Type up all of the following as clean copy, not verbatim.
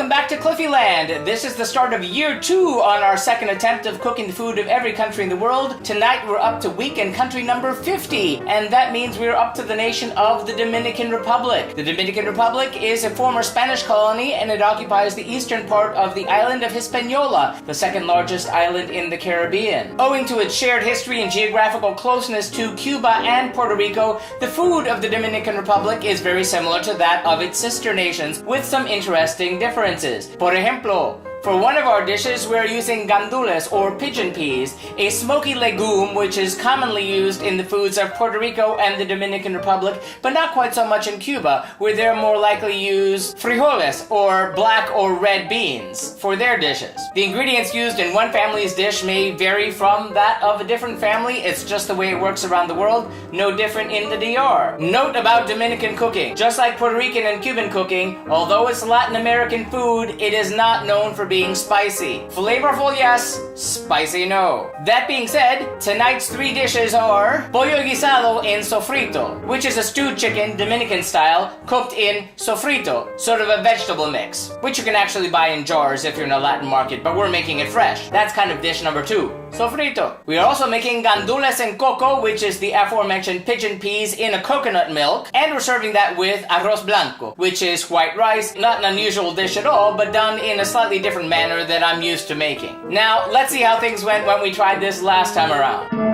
welcome back to Cliffieland. This is the start of year 2 on our second attempt of cooking the food of every country in the world. Tonight we're up to week and country number 50, and that means we're up to the nation of the Dominican Republic. The Dominican Republic is a former Spanish colony, and it occupies the eastern part of the island of Hispaniola, the second largest island in the Caribbean. Owing to its shared history and geographical closeness to Cuba and Puerto Rico, the food of the Dominican Republic is very similar to that of its sister nations, with some interesting differences. Por ejemplo, for one of our dishes, we're using gandules, or pigeon peas, a smoky legume which is commonly used in the foods of Puerto Rico and the Dominican Republic, but not quite so much in Cuba, where they're more likely use frijoles, or black or red beans, for their dishes. The ingredients used in one family's dish may vary from that of a different family. It's just the way it works around the world, no different in the DR. Note about Dominican cooking. Just like Puerto Rican and Cuban cooking, although it's Latin American food, it is not known for being spicy. Flavorful, yes. Spicy, no. That being said, tonight's 3 dishes are Pollo Guisado en Sofrito, which is a stewed chicken, Dominican style, cooked in sofrito, sort of a vegetable mix, which you can actually buy in jars if you're in a Latin market, but we're making it fresh. That's kind of dish number 2. Sofrito. We are also making Gandules en Coco, which is the aforementioned pigeon peas in a coconut milk, and we're serving that with Arroz Blanco, which is white rice, not an unusual dish at all, but done in a slightly different manner that I'm used to making. Now, let's see how things went when we tried this last time around.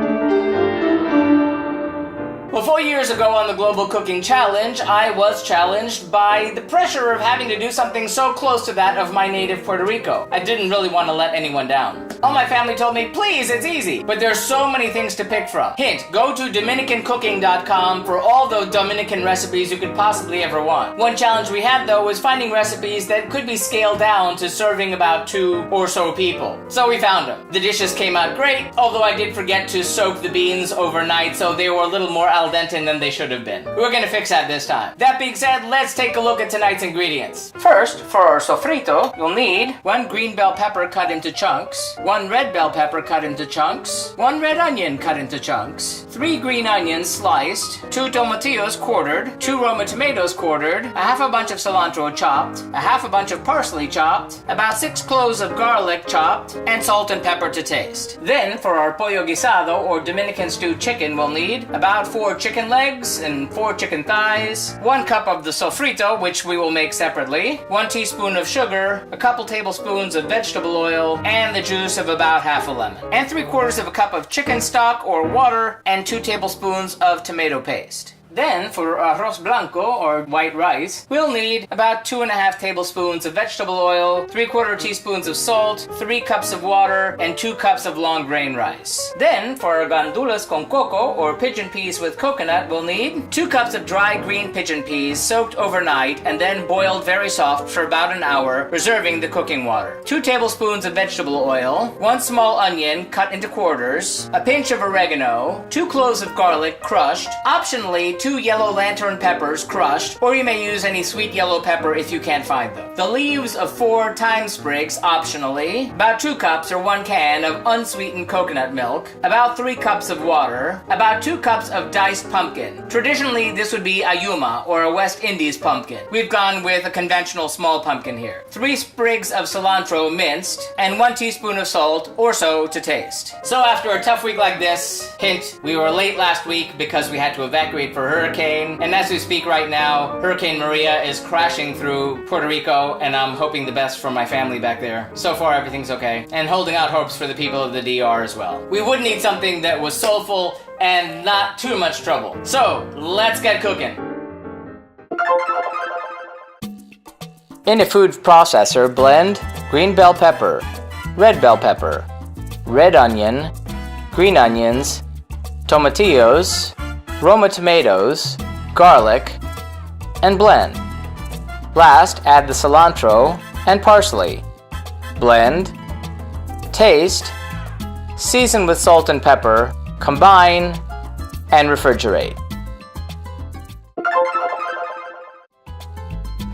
Well, 4 years ago on the Global Cooking Challenge, I was challenged by the pressure of having to do something so close to that of my native Puerto Rico. I didn't really want to let anyone down. All my family told me, please, it's easy. But there's so many things to pick from. Hint, go to DominicanCooking.com for all the Dominican recipes you could possibly ever want. One challenge we had, though, was finding recipes that could be scaled down to serving about 2 or so people. So we found them. The dishes came out great, although I did forget to soak the beans overnight, so they were a little more al dente than they should have been. We're gonna fix that this time. That being said, let's take a look at tonight's ingredients. First, for our sofrito, you'll need 1 green bell pepper cut into chunks, 1 red bell pepper cut into chunks, 1 red onion cut into chunks, 3 green onions sliced, 2 tomatillos quartered, 2 Roma tomatoes quartered, a half a bunch of cilantro chopped, a half a bunch of parsley chopped, about 6 cloves of garlic chopped, and salt and pepper to taste. Then, for our pollo guisado, or Dominican stewed chicken, we'll need about 4 chicken legs and 4 chicken thighs, 1 cup of the sofrito, which we will make separately, 1 teaspoon of sugar, a couple tablespoons of vegetable oil, and the juice of about half a lemon, and 3/4 of a cup of chicken stock or water, and 2 tablespoons of tomato paste. Then, for Arroz Blanco, or white rice, we'll need about 2.5 tablespoons of vegetable oil, 3/4 teaspoons of salt, 3 cups of water, and 2 cups of long grain rice. Then, for our gandules con coco, or pigeon peas with coconut, we'll need 2 cups of dry green pigeon peas soaked overnight and then boiled very soft for about an hour, reserving the cooking water. 2 tablespoons of vegetable oil, 1 small onion cut into quarters, a pinch of oregano, 2 cloves of garlic crushed, optionally 2 yellow lantern peppers crushed, or you may use any sweet yellow pepper if you can't find them. The leaves of 4 thyme sprigs, optionally, about 2 cups or 1 can of unsweetened coconut milk, about 3 cups of water, about 2 cups of diced pumpkin. Traditionally, this would be a yuma, or a West Indies pumpkin. We've gone with a conventional small pumpkin here. 3 sprigs of cilantro minced, and 1 teaspoon of salt or so to taste. So after a tough week like this, hint, we were late last week because we had to evacuate for hurricane, and as we speak right now, Hurricane Maria is crashing through Puerto Rico, and I'm hoping the best for my family back there. So far, everything's okay, and holding out hopes for the people of the DR as well. We would need something that was soulful and not too much trouble. So, let's get cooking. In a food processor, blend green bell pepper, red bell pepper, red onion, green onions, tomatillos, Roma tomatoes, garlic, and blend. Last, add the cilantro and parsley. Blend, taste, season with salt and pepper, combine, and refrigerate.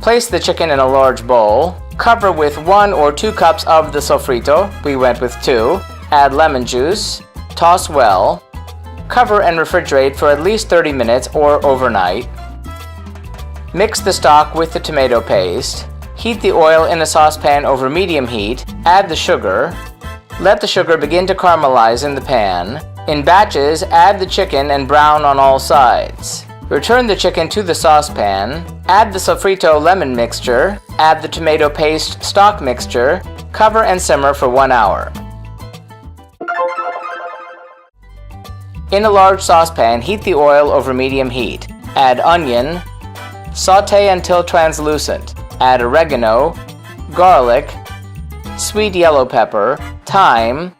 Place the chicken in a large bowl, cover with 1 or 2 cups of the sofrito, we went with 2, add lemon juice, toss well, cover and refrigerate for at least 30 minutes or overnight. Mix the stock with the tomato paste, Heat the oil in a saucepan over medium heat, add the sugar. Let the sugar begin to caramelize in the pan. In batches, add the chicken and brown on all sides. Return the chicken to the saucepan, add the sofrito lemon mixture, add the tomato paste stock mixture, cover and simmer for 1 hour. In a large saucepan, heat the oil over medium heat. Add onion, saute until translucent. Add oregano, garlic, sweet yellow pepper, thyme,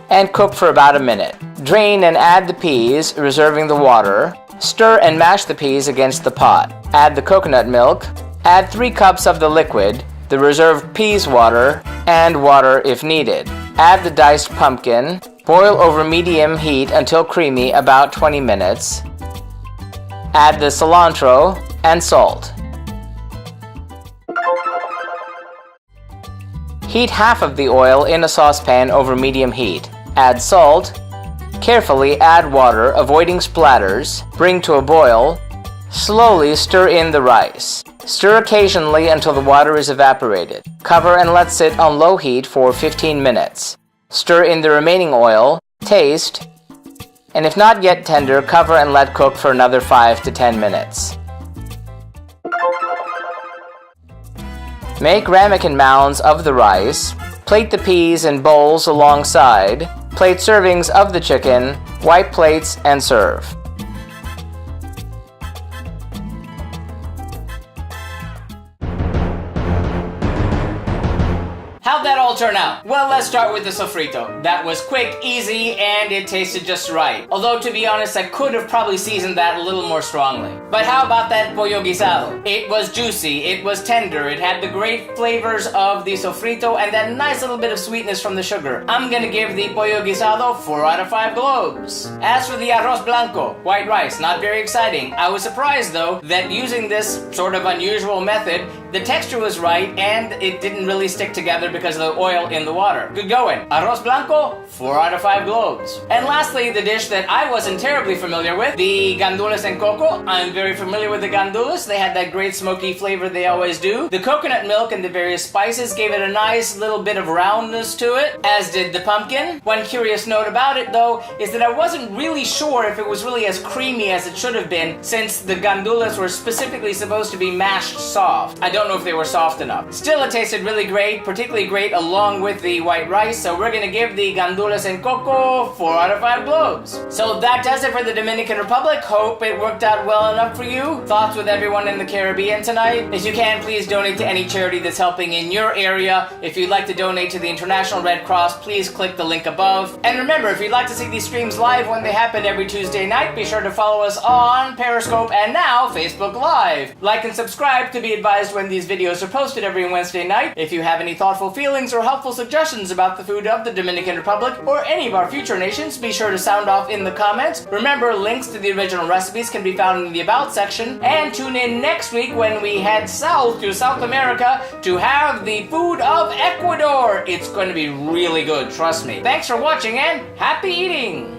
and cook for about a minute. Drain and add the peas, reserving the water. Stir and mash the peas against the pot. Add the coconut milk. Add 3 cups of the liquid, the reserved peas water, and water if needed. Add the diced pumpkin. Boil over medium heat until creamy, about 20 minutes. Add the cilantro and salt. Heat half of the oil in a saucepan over medium heat. Add salt. Carefully add water, avoiding splatters. Bring to a boil. Slowly stir in the rice. Stir occasionally until the water is evaporated. Cover and let sit on low heat for 15 minutes. Stir in the remaining oil. Taste. And if not yet tender, cover and let cook for another 5 to 10 minutes. Make ramekin mounds of the rice. Plate the peas in bowls alongside. Plate servings of the chicken, wipe plates, and serve. How'd that all turn out? Well, let's start with the sofrito. That was quick, easy, and it tasted just right. Although, to be honest, I could have probably seasoned that a little more strongly. But how about that pollo guisado? It was juicy, it was tender, it had the great flavors of the sofrito and that nice little bit of sweetness from the sugar. I'm gonna give the pollo guisado 4 out of 5 globes. As for the arroz blanco, white rice, not very exciting. I was surprised, though, that using this sort of unusual method, the texture was right and it didn't really stick together because of the oil in the water. Good going. Arroz blanco, 4 out of 5 globes. And lastly, the dish that I wasn't terribly familiar with, the gandules and coco. I'm very familiar with the gandules. They had that great smoky flavor they always do. The coconut milk and the various spices gave it a nice little bit of roundness to it, as did the pumpkin. One curious note about it, though, is that I wasn't really sure if it was really as creamy as it should have been, since the gandules were specifically supposed to be mashed soft. I don't know if they were soft enough. Still, it tasted really great, particularly great along with the white rice, so we're gonna give the gandules and coco 4 out of 5 globes. So that does it for the Dominican Republic. Hope it worked out well enough for you. Thoughts with everyone in the Caribbean tonight? If you can, please donate to any charity that's helping in your area. If you'd like to donate to the International Red Cross, please click the link above. And remember, if you'd like to see these streams live when they happen every Tuesday night, be sure to follow us on Periscope and now Facebook Live. Like and subscribe to be advised when these videos are posted every Wednesday night. If you have any thoughtful feelings or helpful suggestions about the food of the Dominican Republic or any of our future nations, be sure to sound off in the comments. Remember, links to the original recipes can be found in the About section. And tune in next week when we head south to South America to have the food of Ecuador. It's going to be really good, trust me. Thanks for watching and happy eating!